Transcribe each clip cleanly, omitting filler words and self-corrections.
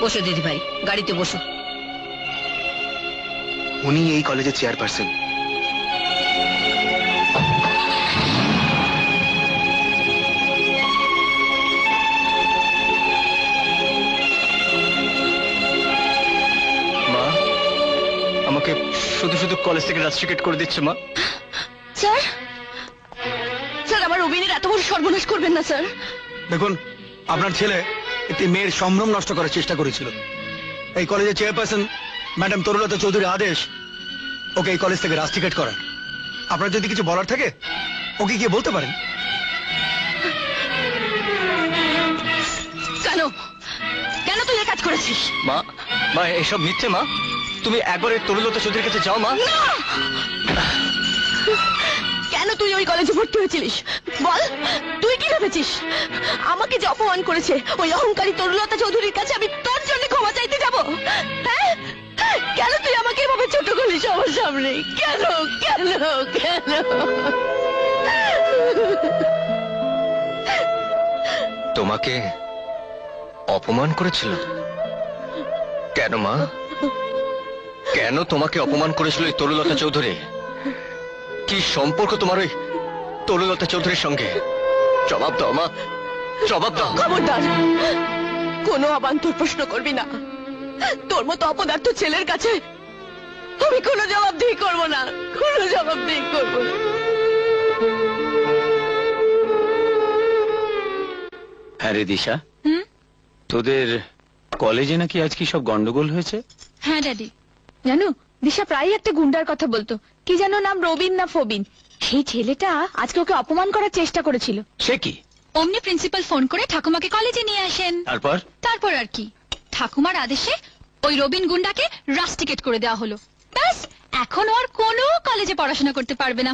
বসো দিদি ভাই, গাড়িতে বসো। উনি এই কলেজের চেয়ারপারসন। মা, আমাকে শুধু শুধু কলেজ থেকে রাস্ট্রিকেট করে দিচ্ছে মা। স্যার, স্যার আমার রবিনের এত বড় সর্বনাশ করবেন না স্যার। দেখুন, আপনার ছেলে একটি মেয়ের সম্ভ্রম নষ্ট করার চেষ্টা করেছিল। এই কলেজের চেয়ারপারসন ম্যাডাম তরুলতা চৌধুরীর আদেশ ওকে এই কলেজ থেকে রাস্ট্রিকেট করার। আপনার যদি কিছু বলার থাকে ওকে গিয়ে বলতে পারেন। কেন কেন তুই এই কাজ করেছিস? মা, মা এসব মিথ্যে মা। তুমি একবারে তরুলতা চৌধুরীর কাছে যাও মা। কেন তুই ওই কলেজে ভর্তি হয়েছিলিস বল? তুই কি ভেবেছিস আমাকে যে অপমান করেছে ওই অহংকারী তরুলতা চৌধুরীর কাছে আমি তোর জন্য ক্ষমা চাইতে যাব? হ্যাঁ, কেন তুই আমাকে এভাবে ছোট করলি সবার সামনে? কেন কেন কেন? তোমাকে অপমান করেছিল কেন মা? কেন তোমাকে অপমান করেছিল এই তরুলতা চৌধুরী? কি সম্পর্ক তোমার ওই তরুলতা চৌধুরীর সঙ্গে? জবাব দাও মা, জবাব দাও। খবরদার, কোনো অবান্তর প্রশ্ন করবি না। তোর মতো অপদার্থ ছেলের কাছে আমি কোনো জবাবদিহি করব না, কোনো জবাবদিহি করব না। হ্যাঁ রে দিশা, তোদের কলেজে নাকি আজ কি সব গন্ডগোল হয়েছে? হ্যাঁ ড্যাডি, জানো দিশা প্রায় একটা গুন্ডার কথা বলতো, কি যেন নাম, রবিন না ফবিন। সেই ছেলেটা আজকে ওকে অপমান করার চেষ্টা করেছিল। সে কি? অমনি প্রিন্সিপাল ফোন করে ঠাকুমাকে কলেজে নিয়ে আসেন। তারপর আর কি, ঠাকুমার আদেশে ওই রবিন গুন্ডাকে রাস্টিকেট করে দেওয়া হলো। ব্যাস, এখন আর কোনো কলেজে পড়াশোনা করতে পারবে না।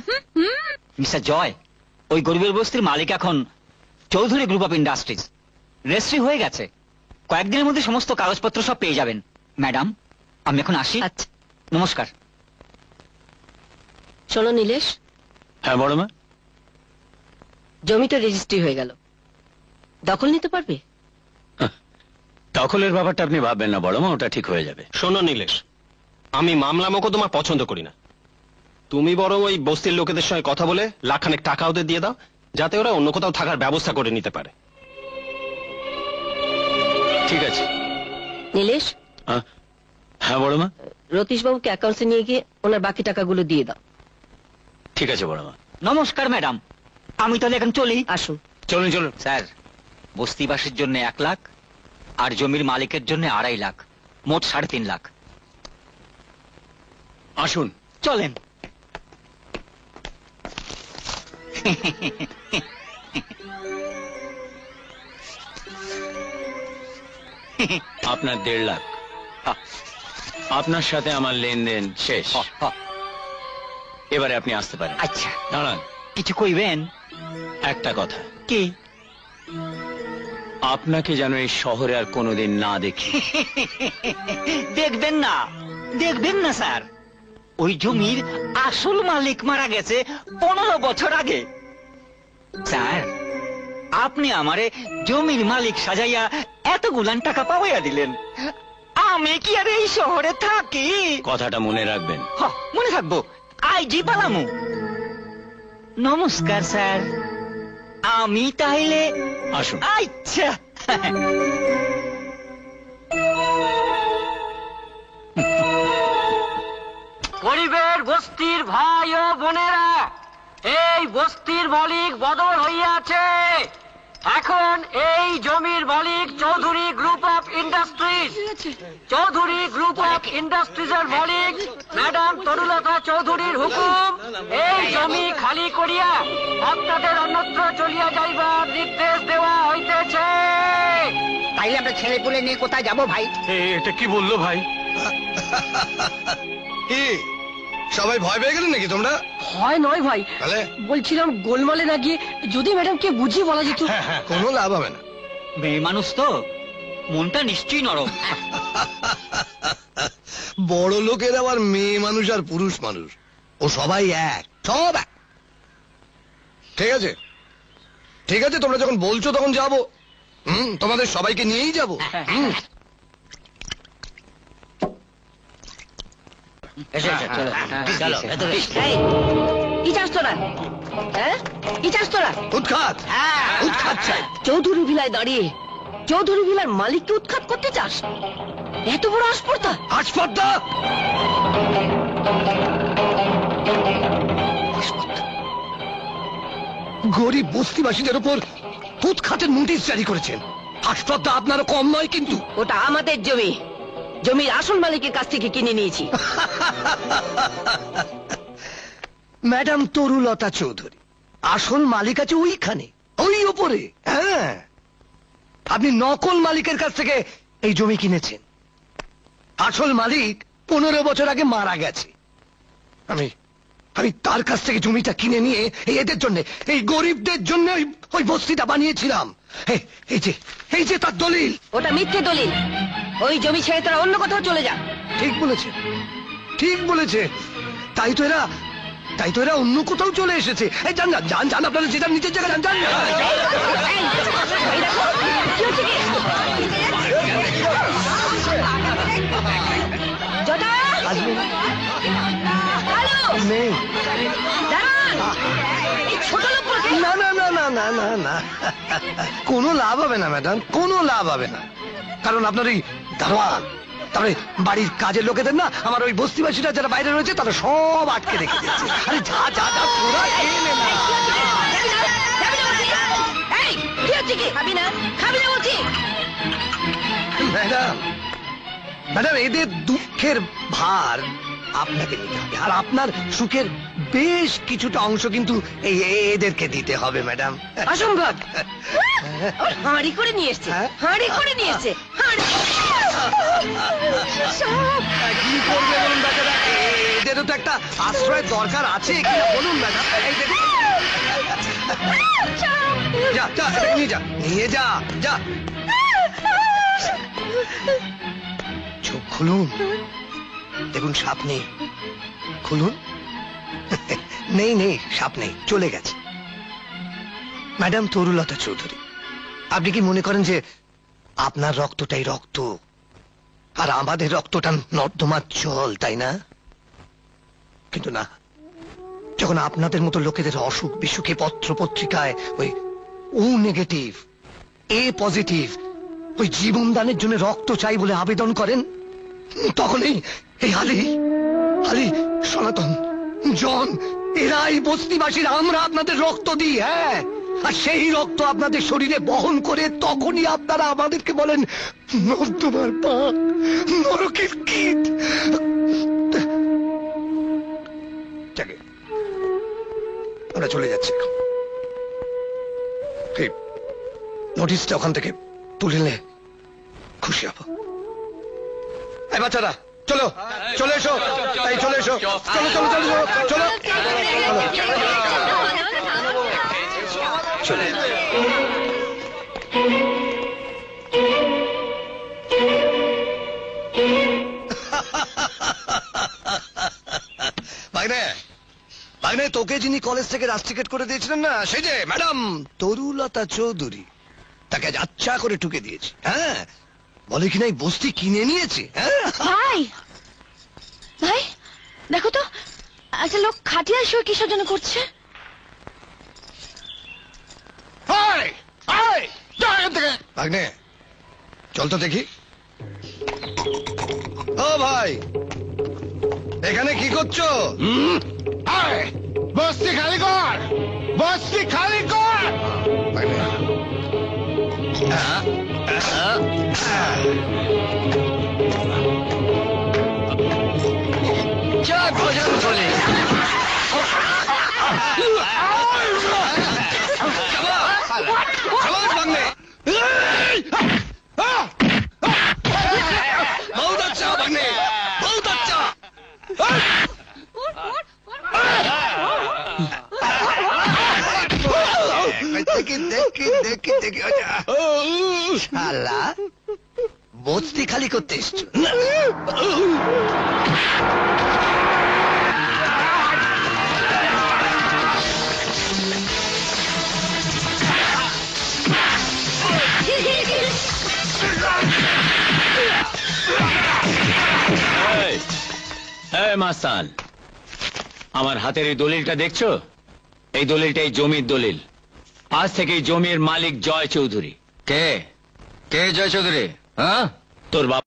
মিস্টার জয়, ওই গরিবের বস্তির মালিক এখন Chowdhury group of industries. Registry হয়ে গেছে, কয়েকদিনের মধ্যে সমস্ত কাগজপত্র সব পেয়ে যাবেন। ম্যাডাম, আমি এখন আসি। আচ্ছা, নমস্কার। শোনো নীলেশ। হ্যাঁ বড় মা। জমিটা রেজিস্ট্রি হয়ে গেল, দখল নিতে পারবে? দখলের ব্যাপারটা আপনি ভাববেন না বড় মা, ওটা ঠিক হয়ে যাবে। শোনো নীলেশ, আমি মামলা মোকদ্দমা পছন্দ করি না। তুমি বরং ওই বস্তির লোকেদের সঙ্গে কথা বলে লাখখানেক টাকা ওদের দিয়ে দাও, যাতে ওরা অন্য কোথাও থাকার ব্যবস্থা করে নিতে পারে। ঠিক আছে নীলেশ। হ্যাঁ বড় মা। রতীশ বাবুকে অ্যাকাউন্টে নিয়ে গিয়ে ওনার বাকি টাকাগুলো দিয়ে দাও। ঠিক আছে বড় মা। নমস্কার ম্যাডাম, আমি তাহলে এখন চলি। আসুন। চলুন চলুন। স্যার, বস্তিবাসীর জন্য 1 লাখ আর জমির মালিকের জন্য 2.5 লাখ, মোট 3.5 লাখ। আসুন। চলেন। আপনার 1.5 লাখ, আপনার সাথে আমার লেনদেন শেষ। এবারে আপনি আসতে পারেন। আচ্ছা, দাঁড়ান। কিছু কইবেন? একটা কথা। কি? আপনাকে যেন এই শহরে আর কোনোদিন না দেখি। দেখবেন না, দেখবেন না স্যার। ওই জমির আসল মালিক মারা গেছে 15 বছর আগে। স্যার, আপনি আমারে জমির মালিক সাজাইয়া এতগুলান টাকা পাওয়াইয়া দিলেন, আমি কি আর এই শহরে থাকি? কথাটা মনে রাখবেন। মনে থাকবো। আইজি পালামু। নমস্কার স্যার, আমি তাইলে আসুন। আচ্ছা। গরিবের বস্তির ভাই ও বোনেরা, এই বস্তির মালিক বদল হইয়াছে। এখন এই জমির মালিক Chowdhury group of industries. Chowdhury group of ইন্ডাস্ট্রিজের মালিক ম্যাডাম তরুলতা চৌধুরীর হুকুম এই জমি খালি করিয়া আপনাদের অন্যত্র চলিয়া যাইবার নির্দেশ দেওয়া হইতেছে। তাইলে আমরা ছেলে পুলে নিয়ে কোথায় যাবো ভাই? এটা কি বললো ভাই? কি সবাই ভয় পেয়ে গেলেন নাকি তোমরা? হয় নয় ভাই, বলছিলাম গোলমালে না গিয়ে যদি ম্যাডামকে বুঝিয়ে বলা যেত। কোনো লাভ হবে না। মেয়ে মানুষ তো, মনটা নিশ্চয়ই নরম। বড় লোকের আবার মেয়ে মানুষ আর পুরুষ মানুষ, ও সবাই এক, সব এক। ঠিক আছে ঠিক আছে, তোমরা যখন বলছো তখন যাবো। তোমাদের সবাইকে নিয়েই যাবো। চলো ভেতরে। এই, কি চাস তোরা? হ্যাঁ, কি চাস তোরা? উৎখাত উৎখাত চাই। চৌধুরী ভিলায় দাঁড়িয়ে চৌধুরী ভিলার মালিককে উৎখাত করতে চাস? এত বড় আসপর্দা! হাসপাতাল গরিব বস্তিবাসীদের উপর উৎখাতের নোটিশ জারি করেছেন। হাসপাতাল আপনারও কম নয় কিন্তু। ওটা আমাদের জমি, জমির আসল মালিকের কাছ থেকে কিনে নিয়েছি। ম্যাডাম তরুলতা চৌধুরী, আসল মালিক আছে ওইখানে, ওই উপরে। হ্যাঁ, আপনি নকল মালিকের কাছ থেকে এই জমি কিনেছেন। আসল মালিক 15 বছর আগে মারা গেছে। আমি আমি তার কাছ থেকে জমিটা কিনে নিয়ে এদের জন্য, এই গরিবদের জন্য ওই বস্তিটা বানিয়েছিলাম। এই যে তার দলিল। ওটা মিথ্যে দলিল। ওই জমি ছেড়ে তোরা অন্য কোথাও চলে যা। ঠিক বলেছে, ঠিক বলেছে। তাই তো এরা অন্য কোথাও চলে এসেছে। এই যান যান যান যান, আপনারা যেটা নিজের জায়গায় যান যান। এই দেখো, কি হচ্ছে কি? জটা! হ্যালো! নেই। দাঁড়ান! এই ছোট লোক বলছে। না না না না না না না, কোনো লাভ হবে না ম্যাডাম, কোনো লাভ হবে না। কারণ আপনার ওই দারোয়ান, তারপরে বাড়ির কাজের লোকেদের না, আমার ওই বস্তিবাসীরা যারা বাইরে রয়েছে তারা সব আটকে রেখে দিয়েছে। আরে যা যা যা, তোরা খেয়ে নে না। এই, কি হচ্ছে কি? খাবি না? খাবি না বলছি। ম্যাডাম ম্যাডাম, এদের দুঃখের ভার আপনাকে নিতে হবে, আর আপনার সুখের বেশ কিছুটা অংশ কিন্তু এদেরকে দিতে হবে ম্যাডাম। অসম্ভব। হাঁড়ি করে নিয়ে এসছে, হাঁড়ি করে নিয়ে এসছে। কি করবে বলুন বেচারা, এদেরও তো একটা আশ্রয়ের দরকার আছে কিনা বলুন ম্যাডাম। এই দেখুন, যা যা, নিয়ে যা নিয়ে যা যা। চোখ খুলুন, দেখুন সাপ নেই। খুলুন। নেই নেই, সাপ নেই, চলে গেছে। ম্যাডাম তরুলতা চৌধুরী, আপনি কি মনে করেন যে আপনার রক্তটাই রক্ত আর আমাদের রক্তটা নর্দমার জল, তাই না? কিন্তু না, যখন আপনাদের মতো লোকেদের অসুখ বিসুখে পত্র পত্রিকায় ওই ও নেগেটিভ, এ পজিটিভ, ওই জীবনদানের জন্য রক্ত চাই বলে আবেদন করেন, তখনই এই আলী, সনাতন, জন, এরাই বস্তিবাসীর আমরা আপনাদের রক্ত দিই। হ্যাঁ, আর সেই রক্ত আপনাদের শরীরে বহন করে তখনই আপনারা আমাদেরকে বলেন নর্দমার পাক, নরকের কীট। যাকে, আমরা চলে যাচ্ছি। নোটিশটা ওখান থেকে তুলে নিলে খুশি হব। এই বাচ্চারা, চলো চলে এসো, তাই চলে এসো, চলো চলো চলো চলো চলো। ভাগ্নে, তোকে যিনি কলেজ থেকে রাস্টিকেট করে দিয়েছিলেন না, সেই যে ম্যাডাম তরুলতা চৌধুরী, তাকে আচ্ছা করে ঠুকে দিয়েছি। হ্যাঁ, বলে কিনা এই বস্তি কিনে নিয়েছে। ভাই ভাই, দেখো তো একটা লোক খাটিয়ায় শুয়ে কিসের জন্য করছে। ভাগ্নে, চল তো দেখি। ও ভাই, এখানে কি করছো? বস্তি খালি কর, বস্তি খালি কর। बहुत अच्छा भाग्ने, बहुत अच्छा। দেখি দেখি দেখি দেখি, শালা বস্তি খালি করতে এসছো না? এই মাস্তান, আমার হাতের এই দলিলটা দেখছো? এই দলিলটা এই জমির দলিল। আজ থেকে এই জমির মালিক জয় চৌধুরী। কে কে জয় চৌধুরী? হ্যাঁ, তোর বাবা।